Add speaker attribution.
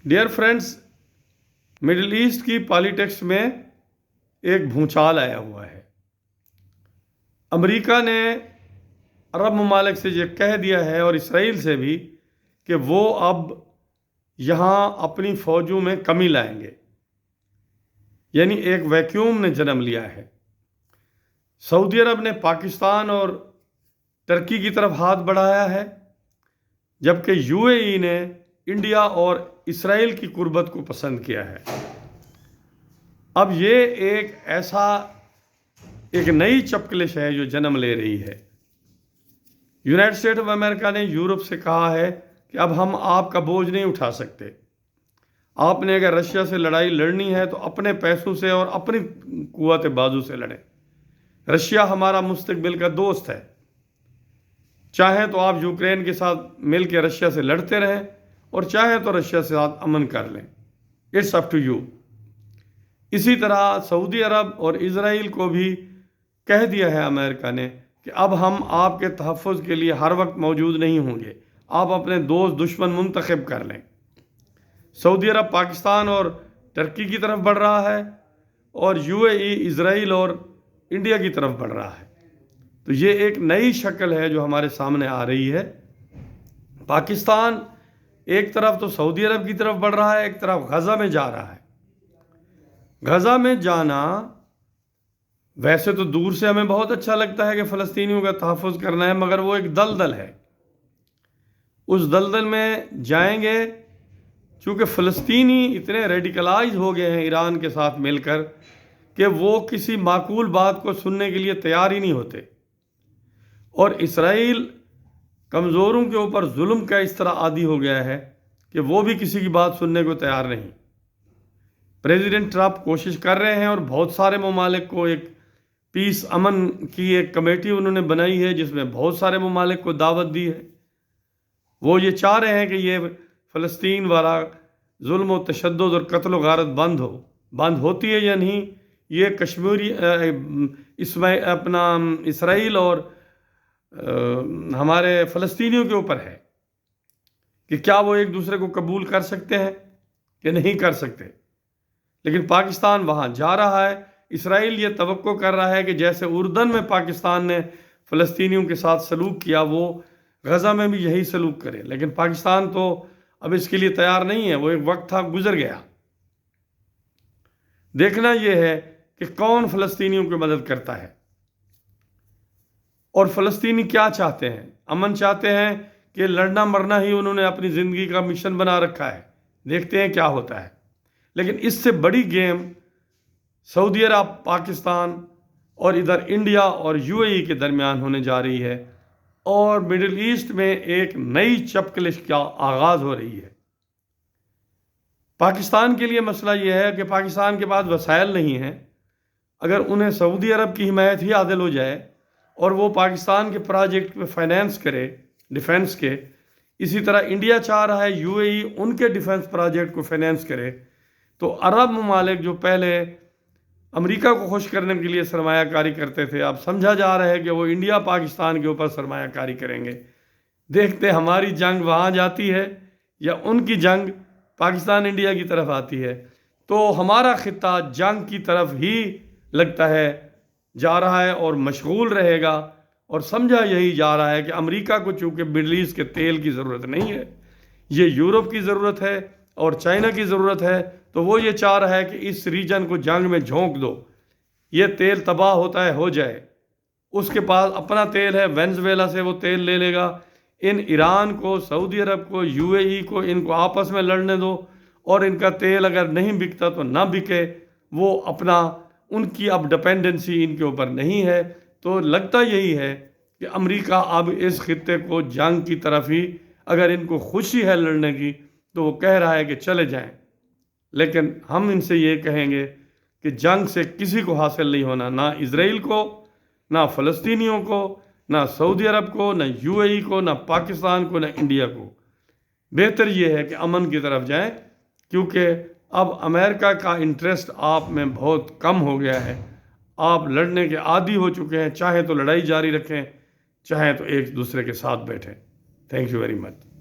Speaker 1: Dear friends, middle asset کی politics میں ایک بھونچال آیا ہوا ہے۔ امریکہ نے عرب ممالک سے یہ کہہ دیا ہے اور اسرائیل سے بھی کہ وہ اب یہاں اپنی فوجوں میں کمی لائیں گے، یعنی ایک ویکیوم نے جنم لیا ہے۔ سعودی عرب نے پاکستان اور ترکی کی طرف ہاتھ بڑھایا ہے، جبکہ یو اے ای نے انڈیا اور اسرائیل کی قربت کو پسند کیا ہے۔ اب یہ ایک نئی چپکلش ہے جو جنم لے رہی ہے۔ یونائٹڈ اسٹیٹ آف امریکہ نے یورپ سے کہا ہے کہ اب ہم آپ کا بوجھ نہیں اٹھا سکتے۔ آپ نے اگر رشیا سے لڑائی لڑنی ہے تو اپنے پیسوں سے اور اپنی قوت بازو سے لڑیں۔ رشیا ہمارا مستقبل کا دوست ہے۔ چاہیں تو آپ یوکرین کے ساتھ مل کے رشیا سے لڑتے رہیں اور چاہیں تو رشیا سے ساتھ امن کر لیں۔ It's up to you. اسی طرح سعودی عرب اور اسرائیل کو بھی کہہ دیا ہے امریکہ نے کہ اب ہم آپ کے تحفظ کے لیے ہر وقت موجود نہیں ہوں گے، آپ اپنے دوست دشمن منتخب کر لیں۔ سعودی عرب پاکستان اور ترکی کی طرف بڑھ رہا ہے اور یو اے ای اسرائیل اور انڈیا کی طرف بڑھ رہا ہے۔ تو یہ ایک نئی شکل ہے جو ہمارے سامنے آ رہی ہے۔ پاکستان ایک طرف تو سعودی عرب کی طرف بڑھ رہا ہے، ایک طرف غزہ میں جا رہا ہے۔ غزہ میں جانا ویسے تو دور سے ہمیں بہت اچھا لگتا ہے کہ فلسطینیوں کا تحفظ کرنا ہے، مگر وہ ایک دلدل ہے۔ اس دلدل میں جائیں گے چونکہ فلسطینی اتنے ریڈیکلائز ہو گئے ہیں ایران کے ساتھ مل کر کہ وہ کسی معقول بات کو سننے کے لیے تیار ہی نہیں ہوتے، اور اسرائیل کمزوروں کے اوپر ظلم کا اس طرح عادی ہو گیا ہے کہ وہ بھی کسی کی بات سننے کو تیار نہیں۔ پریزیڈنٹ ٹرمپ کوشش کر رہے ہیں اور بہت سارے ممالک کو ایک پیس امن کی ایک کمیٹی انہوں نے بنائی ہے جس میں بہت سارے ممالک کو دعوت دی ہے۔ وہ یہ چاہ رہے ہیں کہ یہ فلسطین والا ظلم و تشدد اور قتل و غارت بند ہوتی ہے یا نہیں، یہ کشمیری اسرائیل اور ہمارے فلسطینیوں کے اوپر ہے کہ کیا وہ ایک دوسرے کو قبول کر سکتے ہیں کہ نہیں کر سکتے۔ لیکن پاکستان وہاں جا رہا ہے۔ اسرائیل یہ توقع کر رہا ہے کہ جیسے اردن میں پاکستان نے فلسطینیوں کے ساتھ سلوک کیا وہ غزہ میں بھی یہی سلوک کرے، لیکن پاکستان تو اب اس کے لیے تیار نہیں ہے۔ وہ ایک وقت تھا، گزر گیا۔ دیکھنا یہ ہے کہ کون فلسطینیوں کی مدد کرتا ہے اور فلسطینی کیا چاہتے ہیں۔ امن چاہتے ہیں کہ لڑنا مرنا ہی انہوں نے اپنی زندگی کا مشن بنا رکھا ہے۔ دیکھتے ہیں کیا ہوتا ہے۔ لیکن اس سے بڑی گیم سعودی عرب، پاکستان اور ادھر انڈیا اور یو اے ای کے درمیان ہونے جا رہی ہے، اور مڈل ایسٹ میں ایک نئی چپکلش کا آغاز ہو رہی ہے۔ پاکستان کے لیے مسئلہ یہ ہے کہ پاکستان کے پاس وسائل نہیں ہیں۔ اگر انہیں سعودی عرب کی حمایت ہی عادل ہو جائے اور وہ پاکستان کے پروجیکٹ پہ فائنینس کرے ڈیفنس کے، اسی طرح انڈیا چاہ رہا ہے یو اے ای ان کے ڈیفنس پروجیکٹ کو فائنینس کرے، تو عرب ممالک جو پہلے امریکہ کو خوش کرنے کے لیے سرمایہ کاری کرتے تھے، اب سمجھا جا رہا ہے کہ وہ انڈیا پاکستان کے اوپر سرمایہ کاری کریں گے۔ دیکھتے ہماری جنگ وہاں جاتی ہے یا ان کی جنگ پاکستان انڈیا کی طرف آتی ہے۔ تو ہمارا خطہ جنگ کی طرف ہی لگتا ہے جا رہا ہے اور مشغول رہے گا، اور سمجھا یہی جا رہا ہے کہ امریکہ کو چونکہ مڈل ایسٹ کے تیل کی ضرورت نہیں ہے، یہ یورپ کی ضرورت ہے اور چائنا کی ضرورت ہے، تو وہ یہ چاہ رہا ہے کہ اس ریجن کو جنگ میں جھونک دو، یہ تیل تباہ ہوتا ہے ہو جائے۔ اس کے پاس اپنا تیل ہے، وینزویلا سے وہ تیل لے لے گا۔ ان ایران کو، سعودی عرب کو، یو اے ای کو، ان کو آپس میں لڑنے دو، اور ان کا تیل اگر نہیں بکتا تو نہ بکے، وہ اپنا ان کی اب ڈپینڈنسی ان کے اوپر نہیں ہے۔ تو لگتا یہی ہے کہ امریکہ اب اس خطے کو جنگ کی طرف ہی، اگر ان کو خوشی ہے لڑنے کی تو وہ کہہ رہا ہے کہ چلے جائیں، لیکن ہم ان سے یہ کہیں گے کہ جنگ سے کسی کو حاصل نہیں ہونا، نہ اسرائیل کو، نہ فلسطینیوں کو، نہ سعودی عرب کو، نہ یو اے ای کو، نہ پاکستان کو، نہ انڈیا کو۔ بہتر یہ ہے کہ امن کی طرف جائیں، کیونکہ اب امریکہ کا انٹرسٹ آپ میں بہت کم ہو گیا ہے۔ آپ لڑنے کے عادی ہو چکے ہیں، چاہے تو لڑائی جاری رکھیں، چاہے تو ایک دوسرے کے ساتھ بیٹھیں۔ Thank you very much.